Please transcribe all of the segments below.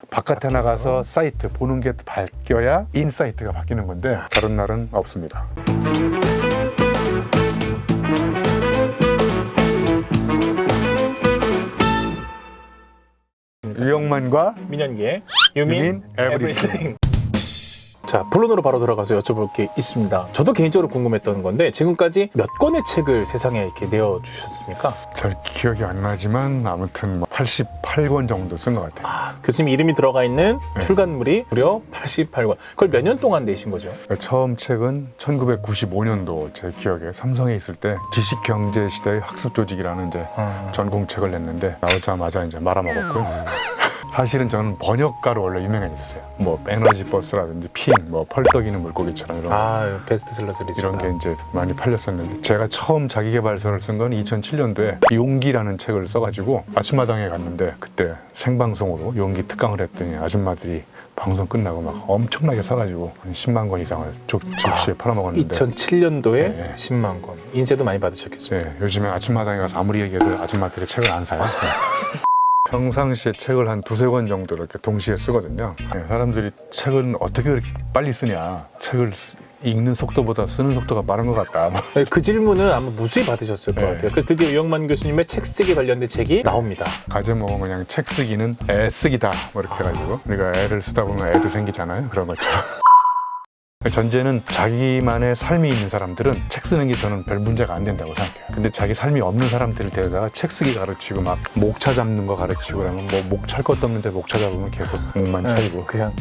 바깥에 나가서 사이트 보는 게 바뀌어야 인사이트가 바뀌는 건데 다른 날은 없습니다. 유영만과 민현기의 You 유민 mean everything. 자, 본론으로 바로 들어가서 여쭤볼 게 있습니다. 저도 개인적으로 궁금했던 건데 지금까지 몇 권의 책을 세상에 이렇게 내어주셨습니까? 잘 기억이 안 나지만 아무튼 88권 정도 쓴 것 같아요. 교수님 이름이 들어가 있는 네. 출간물이 무려 88권. 그걸 몇 년 동안 내신 거죠? 처음 책은 1995년도 제 기억에 삼성에 있을 때 지식경제시대의 학습조직이라는 이제 전공책을 냈는데 나오자마자 이제 말아먹었고요. 사실은 저는 번역가로 원래 유명해졌어요. 뭐 에너지 버스라든지 핑, 뭐 펄떡이는 물고기처럼 이런 베스트셀러 시리즈 이런 게 이제 많이 팔렸었는데 제가 처음 자기계발서를 쓴 건 2007년도에 용기라는 책을 써가지고 아침마당에 갔는데 그때 생방송으로 용기 특강을 했더니 아줌마들이 방송 끝나고 막 엄청나게 사가지고 10만 권 이상을 접시에 팔아먹었는데 2007년도에 네. 10만 권. 인쇄도 많이 받으셨겠어요. 네, 요즘에 아침마당에 가서 아무리 얘기해도 아줌마들이 책을 안 사요. 평상시에 책을 한 두세 권 정도 이렇게 동시에 쓰거든요. 네, 사람들이 책은 어떻게 그렇게 빨리 쓰냐. 책을 읽는 속도보다 쓰는 속도가 빠른 것 같다. 네, 그 질문은 아마 무수히 받으셨을 것 네. 같아요. 그래서 드디어 유영만 교수님의 책 쓰기 관련된 책이 나옵니다. 가제목은 그냥 책 쓰기는 애쓰기다 뭐 이렇게 해가지고 우리가 애를 쓰다 보면 애도 생기잖아요. 그런 것처럼. 전제는 자기만의 삶이 있는 사람들은 책 쓰는 게 저는 별 문제가 안 된다고 생각해요. 근데 자기 삶이 없는 사람들을 데려다가 책 쓰기 가르치고 막 목차 잡는 거 가르치고 그러면 뭐 목 찰 것도 없는데 목차 잡으면 계속 목만 차이고 그냥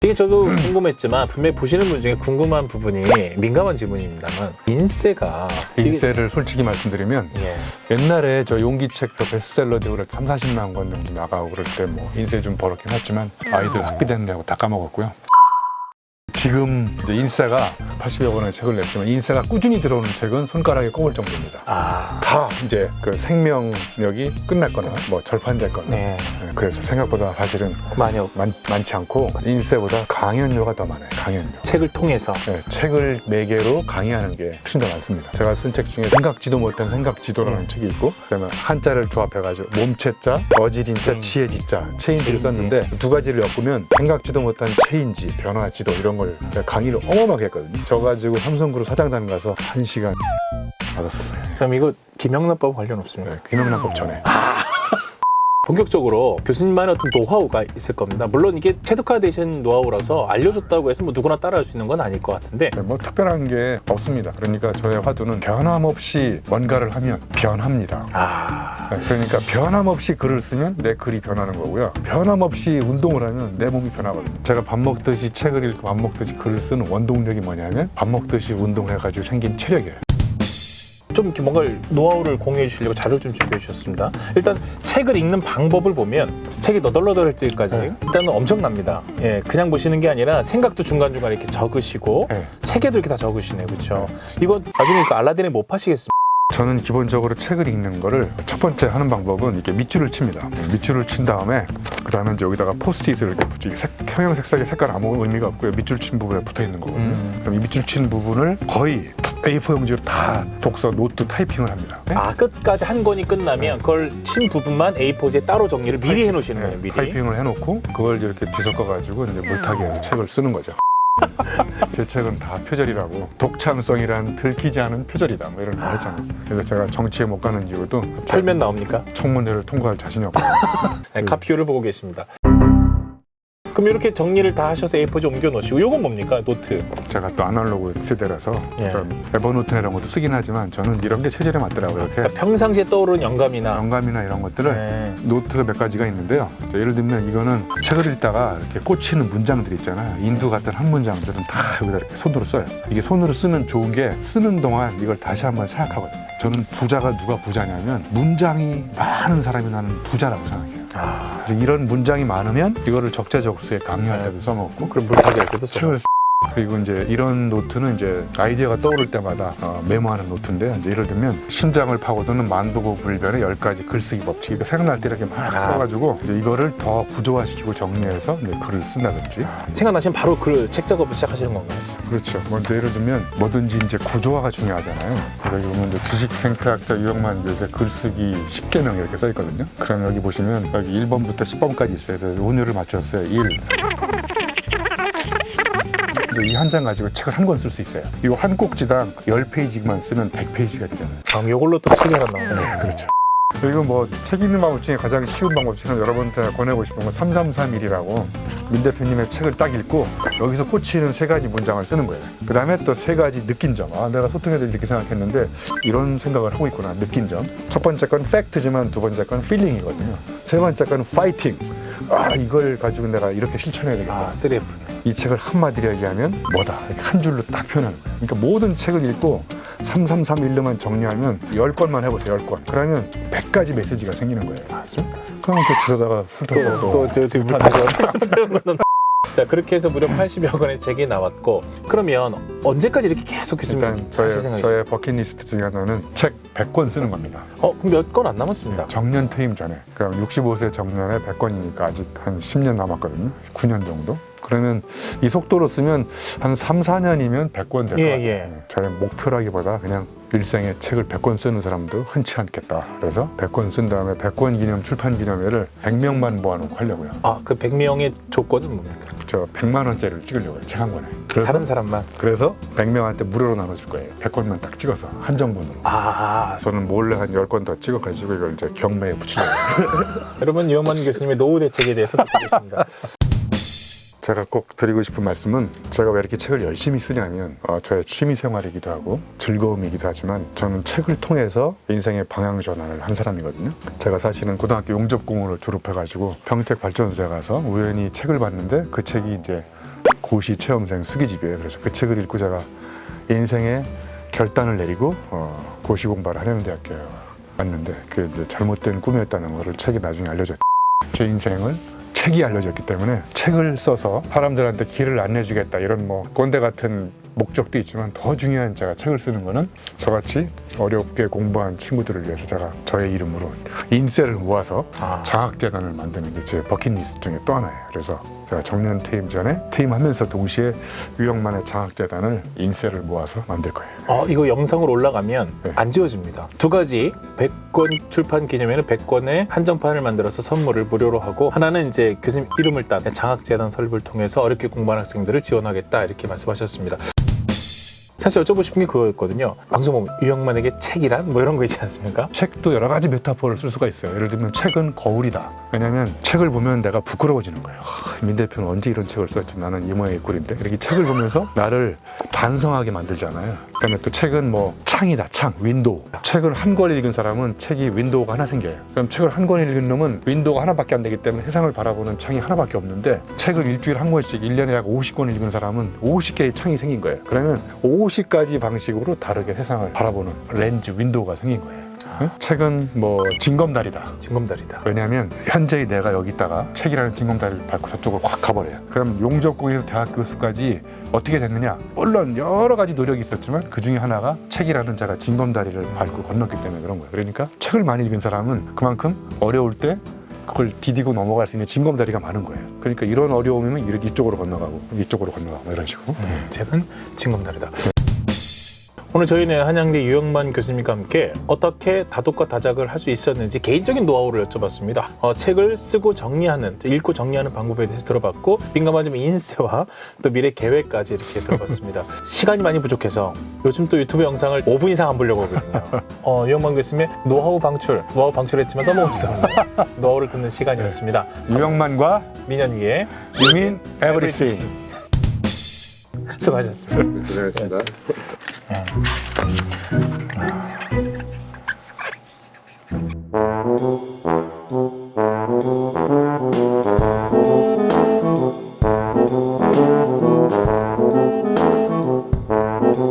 이게 저도 궁금했지만 분명히 보시는 분 중에 궁금한 부분이 민감한 질문입니다만 인쇄가 인쇄를 솔직히 말씀드리면 예. 옛날에 저 용기책도 베스트셀러적으로 30-40만 권 정도 나가고 그럴 때 뭐 인쇄 좀 벌었긴 했지만 아이들 학비 되느라고 다 까먹었고요. 지금 이제 인쇄가 80여 권의 책을 냈지만 인쇄가 꾸준히 들어오는 책은 손가락에 꼽을 정도입니다. 다 이제 그 생명력이 끝났거나 뭐 절판됐거나 네. 네, 그래서 생각보다 사실은 많지 않고 인쇄보다 강연료가 더 많아요. 강연료. 책을 통해서 네, 책을 매개로 강의하는 게 훨씬 더 많습니다. 제가 쓴 책 중에 생각지도 못한 생각지도라는 책이 있고 그다음에 한자를 조합해가지고 몸체자, 어지린자, 지혜지자, 체인지를 썼는데 두 가지를 엮으면 생각지도 못한 체인지, 변화지도 이런 걸 제가 강의를 어마어마하게 했거든요. 저 가지고 삼성그룹 사장단 가서 1시간 받았었어요. 그럼 이거 김영란법 관련 없습니까? 네, 김영란법 전에. 본격적으로 교수님만의 어떤 노하우가 있을 겁니다. 물론 이게 체득화되신 노하우라서 알려줬다고 해서 뭐 누구나 따라할 수 있는 건 아닐 것 같은데 네, 뭐 특별한 게 없습니다. 그러니까 저의 화두는 변함없이 뭔가를 하면 변합니다. 네, 그러니까 변함없이 글을 쓰면 내 글이 변하는 거고요. 변함없이 운동을 하면 내 몸이 변하거든요. 제가 밥 먹듯이 책을 읽고 밥 먹듯이 글을 쓰는 원동력이 뭐냐면 밥 먹듯이 운동을 해가지고 생긴 체력이에요. 좀 이렇게 뭔가 노하우를 공유해 주시려고 자료를 좀 준비해 주셨습니다. 일단 책을 읽는 방법을 보면 책이 너덜너덜할 때까지 일단은 엄청납니다. 예, 그냥 보시는 게 아니라 생각도 중간중간 이렇게 적으시고 네. 책에도 이렇게 다 적으시네요. 그렇죠? 이건 나중에 그 알라딘에 못 파시겠습니까? 저는 기본적으로 책을 읽는 거를 첫 번째 하는 방법은 이렇게 밑줄을 칩니다. 밑줄을 친 다음에 그 다음에 이제 여기다가 포스트잇을 이렇게 붙이고 형형 색상의 색깔 아무 의미가 없고요. 밑줄 친 부분에 붙어 있는 거거든요. 그럼 이 밑줄 친 부분을 거의 A4 용지로 다 독서 노트 타이핑을 합니다. 끝까지 한 권이 끝나면 그걸 친 부분만 A4지에 따로 정리를 미리 해놓으시는 거예요. 미리. 타이핑을 해놓고 그걸 이렇게 뒤섞어가지고 이제 물타기해서 책을 쓰는 거죠. 제 책은 다 표절이라고 독창성이란 들키지 않은 표절이다 뭐 이런 거 했잖아요. 그래서 제가 정치에 못 가는 이유도 털면 나옵니까? 청문회를 통과할 자신이 없거든요. 네, 카피오를 보고 계십니다. 그럼 이렇게 정리를 다 하셔서 A4지 옮겨 놓으시고 이건 뭡니까? 노트. 제가 또 아날로그 세대라서 예. 에버노트나 이런 것도 쓰긴 하지만 저는 이런 게 체질에 맞더라고요. 이렇게 그러니까 평상시에 떠오르는 영감이나 영감이나 이런 것들을 네. 노트가 몇 가지가 있는데요. 예를 들면 이거는 책을 읽다가 이렇게 꽂히는 문장들 있잖아요. 인두 같은 한 문장들은 다 여기다 이렇게 손으로 써요. 이게 손으로 쓰면 좋은 게 쓰는 동안 이걸 다시 한번 생각하거든요. 저는 부자가 누가 부자냐면 문장이 많은 사람이 나는 부자라고 생각해요. 그래서 이런 문장이 많으면 이거를 적재적소에 강의할 때도 써먹고 그럼 물타기 할 때도 써요. 책을 그리고 이제 이런 노트는 이제 아이디어가 떠오를 때마다 메모하는 노트인데, 이제 예를 들면 심장을 파고드는 만두고 불변의 10가지 글쓰기 법칙, 이거 생각날 때 이렇게 막 써가지고 이제 이거를 더 구조화시키고 정리해서 이제 글을 쓴다든지. 생각나시면 바로 그 책 작업을 시작하시는 건가요? 그렇죠. 먼저 예를 들면 뭐든지 이제 구조화가 중요하잖아요. 그래서 여기 보면 이제 지식 생태학자 유영만 교수의 글쓰기 10개명 이렇게 써 있거든요. 그럼 여기 보시면 여기 1번부터 10번까지 있어요. 그래서 운율을 맞췄어요. 1. 이 한 장 가지고 책을 한 권 쓸 수 있어요. 이 한 꼭지당 10페이지만 쓰면 100페이지가 되잖아요. 다음 이걸로 또 책이 하나 나오네요. 그렇죠. 그리고 뭐 책 읽는 방법 중에 가장 쉬운 방법 중에 여러분한테 권하고 싶은 건 3331이라고 민 대표님의 책을 딱 읽고 여기서 꽂히는 3가지 문장을 쓰는 거예요. 그 다음에 또 3가지 느낀 점. 내가 소통해야 될 이렇게 생각했는데 이런 생각을 하고 있구나. 느낀 점. 첫 번째 건 팩트지만 두 번째 건 필링이거든요. 세 번째 건 파이팅. 이걸 가지고 내가 이렇게 실천해야 되겠다. 3F. 이 책을 한마디로 얘기하면 뭐다. 이렇게 한 줄로 딱 표현하는 거예요. 그러니까 모든 책을 읽고 3331로만 정리하면 10권만 해보세요. 10권. 그러면 100가지 메시지가 생기는 거예요. 맞습니다. 그럼 그 주소다가 훑어서 또저 지금 밑에서 자, 그렇게 해서 무려 80여 권의 책이 나왔고, 그러면 언제까지 이렇게 계속 교수님 일단 하실 생각이세요? 저의 버킷리스트 중에 하나는 책 100권 쓰는 겁니다. 그럼 몇 권 안 남았습니다. 정년 퇴임 전에. 그럼 65세 정년에 100권이니까 아직 한 10년 남았거든요. 9년 정도. 그러면 이 속도로 쓰면 한 3, 4년이면 100권 될 것 같아요. 저의 목표라기보다 그냥 일생에 책을 100권 쓰는 사람도 흔치 않겠다. 그래서 100권 쓴 다음에 100권 기념 출판 기념회를 100명만 모아놓고 하려고요. 그 100명의 조건은 뭡니까? 저 100만 원짜리를 찍으려고요. 책 한 권에. 사는 사람만. 그래서 100명한테 무료로 나눠줄 거예요. 100권만 딱 찍어서 한정본으로. 저는 몰래 한 10권 더 찍어가지고 이걸 이제 경매에 붙이려고요. 여러분, 유영만 교수님의 노후 대책에 대해서 듣고 계십니다. 제가 꼭 드리고 싶은 말씀은, 제가 왜 이렇게 책을 열심히 쓰냐면 저의 취미 생활이기도 하고 즐거움이기도 하지만 저는 책을 통해서 인생의 방향 전환을 한 사람이거든요. 제가 사실은 고등학교 용접공으로 졸업해가지고 평택발전소에 가서 우연히 책을 봤는데 그 책이 이제 고시 체험생 수기집이에요. 그래서 그 책을 읽고 제가 인생의 결단을 내리고 고시 공부를 한양대학교에 왔는데 그게 이제 잘못된 꿈이었다는 것을 책이 나중에 알려줬죠. 제 인생을 책이 알려졌기 때문에 책을 써서 사람들한테 길을 안내주겠다, 이런 뭐 꼰대 같은 목적도 있지만 더 중요한 제가 책을 쓰는 거는 저같이 어렵게 공부한 친구들을 위해서 제가 저의 이름으로 인세를 모아서 장학재단을 만드는 게 제 버킷리스트 중에 또 하나예요. 그래서 제가 정년 퇴임 전에 퇴임하면서 동시에 유영만의 장학재단을 인세를 모아서 만들 거예요. 이거 영상으로 올라가면 네. 안 지워집니다. 2가지 100권 출판 기념회는 100권의 한정판을 만들어서 선물을 무료로 하고, 하나는 이제 교수님 이름을 딴 장학재단 설립을 통해서 어렵게 공부하는 학생들을 지원하겠다, 이렇게 말씀하셨습니다. 사실 여쭤보고 싶은 게 그거였거든요. 방송 보면 유영만에게 책이란? 뭐 이런 거 있지 않습니까? 책도 여러 가지 메타포를 쓸 수가 있어요. 예를 들면 책은 거울이다. 왜냐하면 책을 보면 내가 부끄러워지는 거예요. 민 대표는 언제 이런 책을 썼지? 나는 이 모양의 꼴인데. 이렇게 책을 보면서 나를 반성하게 만들잖아요. 그다음에 또 책은 뭐 창이다. 창, 윈도우. 책을 한 권 읽은 사람은 책이 윈도우가 하나 생겨요. 그럼 책을 한 권 읽은 놈은 윈도우가 하나밖에 안 되기 때문에 세상을 바라보는 창이 하나밖에 없는데, 책을 일주일에 한 권씩 1년에 약 50권 읽은 사람은 50개의 창이 생긴 거예요. 그러면 50가지 방식으로 다르게 세상을 바라보는 렌즈, 윈도우가 생긴 거예요. 책은 뭐 징검다리다. 징검다리다. 왜냐하면 현재의 내가 여기 있다가 책이라는 징검다리를 밟고 저쪽으로 확 가버려요. 그럼 용접공에서 대학 교수까지 어떻게 됐느냐? 물론 여러 가지 노력이 있었지만 그 중에 하나가 책이라는 제가 징검다리를 밟고 건넜기 때문에 그런 거예요. 그러니까 책을 많이 읽은 사람은 그만큼 어려울 때 그걸 디디고 넘어갈 수 있는 징검다리가 많은 거예요. 그러니까 이런 어려움이면 이렇게 이쪽으로 건너가고 이쪽으로 건너가고 이런 식으로. 책은 징검다리다. 오늘 저희는 한양대 유영만 교수님과 함께 어떻게 다독과 다작을 할 수 있었는지 개인적인 노하우를 여쭤봤습니다. 책을 쓰고 정리하는, 읽고 정리하는 방법에 대해서 들어봤고, 민감하지만 인세와 또 미래 계획까지 이렇게 들어봤습니다. 시간이 많이 부족해서 요즘 또 유튜브 영상을 5분 이상 안 보려고 하거든요. 유영만 교수님의 노하우 방출했지만 써먹고 있습니다. 노하우를 듣는 시간이었습니다. 유영만과 민현기의 유민 에브리띵. 수고하셨습니다. 고생하셨습니다. 네.